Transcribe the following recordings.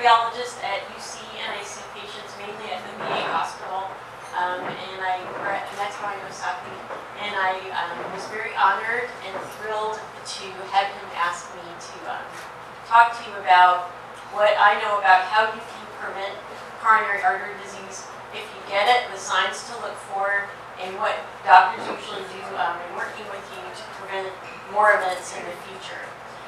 cardiologist at UC, and I see patients mainly at the VA hospital. And that's how I know Saki. And I was very honored and thrilled to have him ask me to talk to you about what I know about how you can prevent coronary artery disease if you get it, the signs to look for, and what doctors usually do in working with you to prevent more events in the future.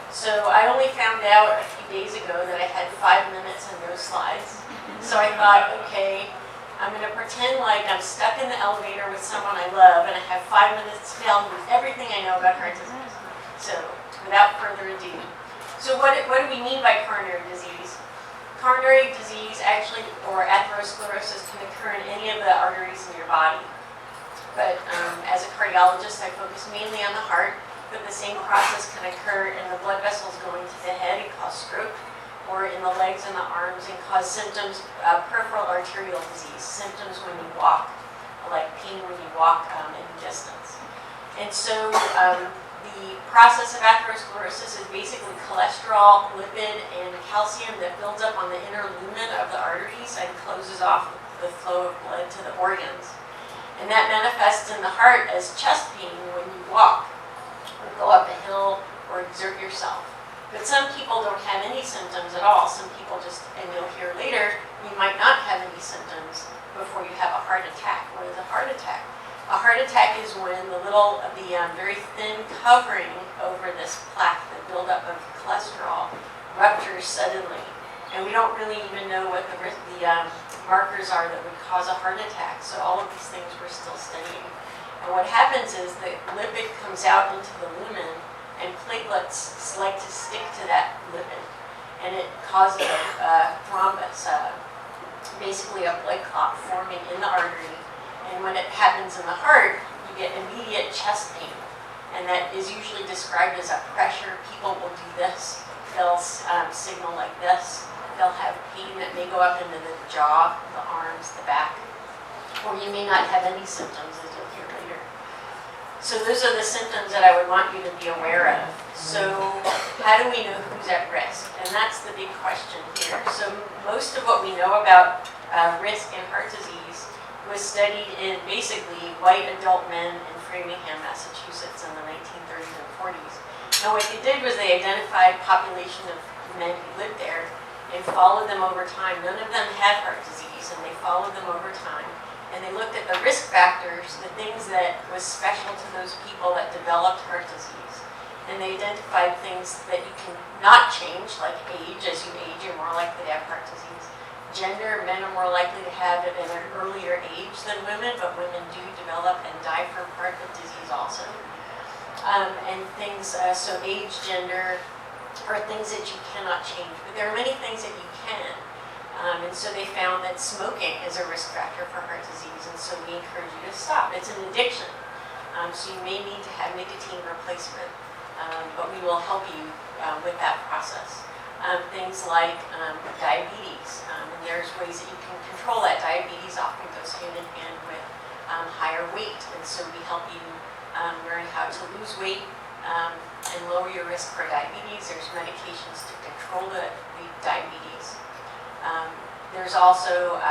So I only found out a few days ago that I had 5 minutes and no slides. So I thought, okay, I'm going to pretend like I'm stuck in the elevator with someone I love, and I have 5 minutes to tell you everything I know about heart disease. So without further ado, so what do we mean by coronary disease? Coronary disease actually, or atherosclerosis, can occur in any of the arteries in your body. But as a cardiologist, I focus mainly on the heart, but the same process can occur in the blood vessels going to the head and cause stroke, or in the legs and the arms and cause symptoms, peripheral arterial disease, symptoms when you walk, like pain when you walk in distance. And so the process of atherosclerosis is basically cholesterol, lipid, and calcium that builds up on the inner lumen of the arteries and closes off the flow of blood to the organs. And that manifests in the heart as chest pain when you walk, or go up a hill, or exert yourself. But some people don't have any symptoms at all. Some people just, and you'll hear later, you might not have any symptoms before you have a heart attack. What is a heart attack? A heart attack is when the very thin covering over this plaque, the buildup of cholesterol, ruptures suddenly. And we don't really even know what the markers are that would cause a heart attack. So all of these things we're still studying. And what happens is the lipid comes out into the lumen, and platelets like to stick to that lipid, and it causes a thrombus, basically a blood clot forming in the artery. And when it happens in the heart, you get immediate chest pain, and that is usually described as a pressure. People will do this. They'll signal like this. They'll have pain that may go up into the jaw, the arms, the back, or you may not have any symptoms, as you'll hear later. So those are the symptoms that I would want you to be aware of. So how do we know who's at risk? And that's the big question here. So most of what we know about risk in heart disease was studied in basically white adult men in Framingham, Massachusetts in the 1930s and 40s. Now what they did was they identified a population of men who lived there and followed them over time. None of them had heart disease, and they followed them over time. And they looked at the risk factors, the things that was special to those people that developed heart disease. And they identified things that you can not change, like age. As you age, you're more likely to have heart disease. Gender, men are more likely to have it at an earlier age than women, but women do develop and die from heart disease also. And things, so age, gender, are things that you cannot change. But there are many things that you can. And so they found that smoking is a risk factor for heart disease, and so we encourage you to stop. It's an addiction, so you may need to have nicotine replacement, but we will help you with that process. Things like diabetes, and there's ways that you can control that. Diabetes often goes hand in hand with higher weight, and so we help you learn how to lose weight and lower your risk for diabetes. There's medications to control the diabetes. There's also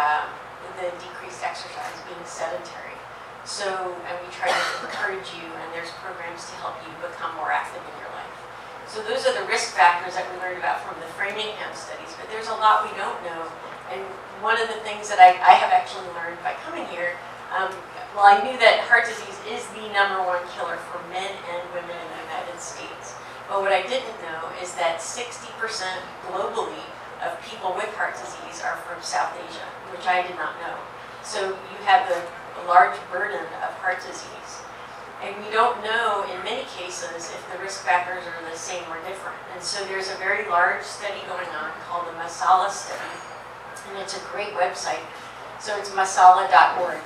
the decreased exercise, being sedentary. So, and we try to encourage you, and there's programs to help you become more active in your life. So those are the risk factors that we learned about from the Framingham studies, but there's a lot we don't know. And one of the things that I have actually learned by coming here, well, I knew that heart disease is the #1 killer for men and women in the United States. But what I didn't know is that 60% globally of people with heart disease are from South Asia, which I did not know. So you have a large burden of heart disease. And we don't know in many cases if the risk factors are the same or different. And so there's a very large study going on called the Masala study, and it's a great website. So it's masala.org.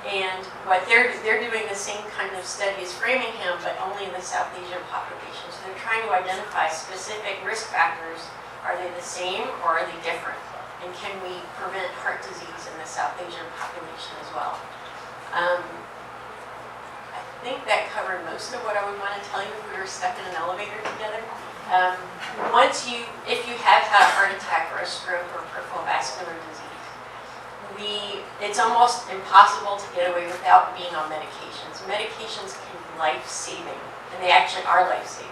And what they're doing the same kind of study as Framingham, but only in the South Asian population. So they're trying to identify specific risk factors. Are they the same or are they different? And can we prevent heart disease in the South Asian population as well? I think that covered most of what I would want to tell you if we were stuck in an elevator together. If you have had a heart attack or a stroke or peripheral vascular disease. It's almost impossible to get away without being on medications. Medications can be life-saving, and they actually are life-saving.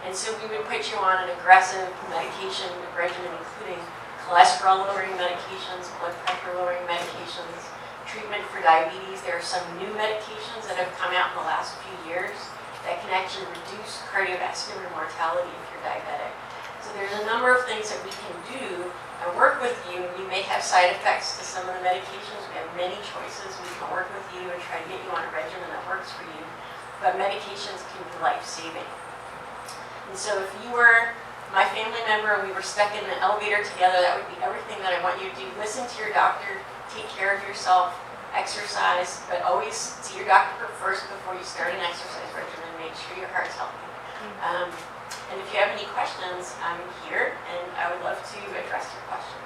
And so we would put you on an aggressive medication regimen, including cholesterol-lowering medications, blood pressure-lowering medications, treatment for diabetes. There are some new medications that have come out in the last few years that can actually reduce cardiovascular mortality if you're diabetic. So there's a number of things that we can do and work with you. You may have side effects to some of the medications. We have many choices. We can work with you and try to get you on a regimen that works for you. But medications can be life-saving. And so if you were my family member and we were stuck in an elevator together, that would be everything that I want you to do. Listen to your doctor, take care of yourself, exercise, but always see your doctor first before you start an exercise regimen. Make sure your heart's healthy. And if you have any questions, I'm here and I would love to address your questions.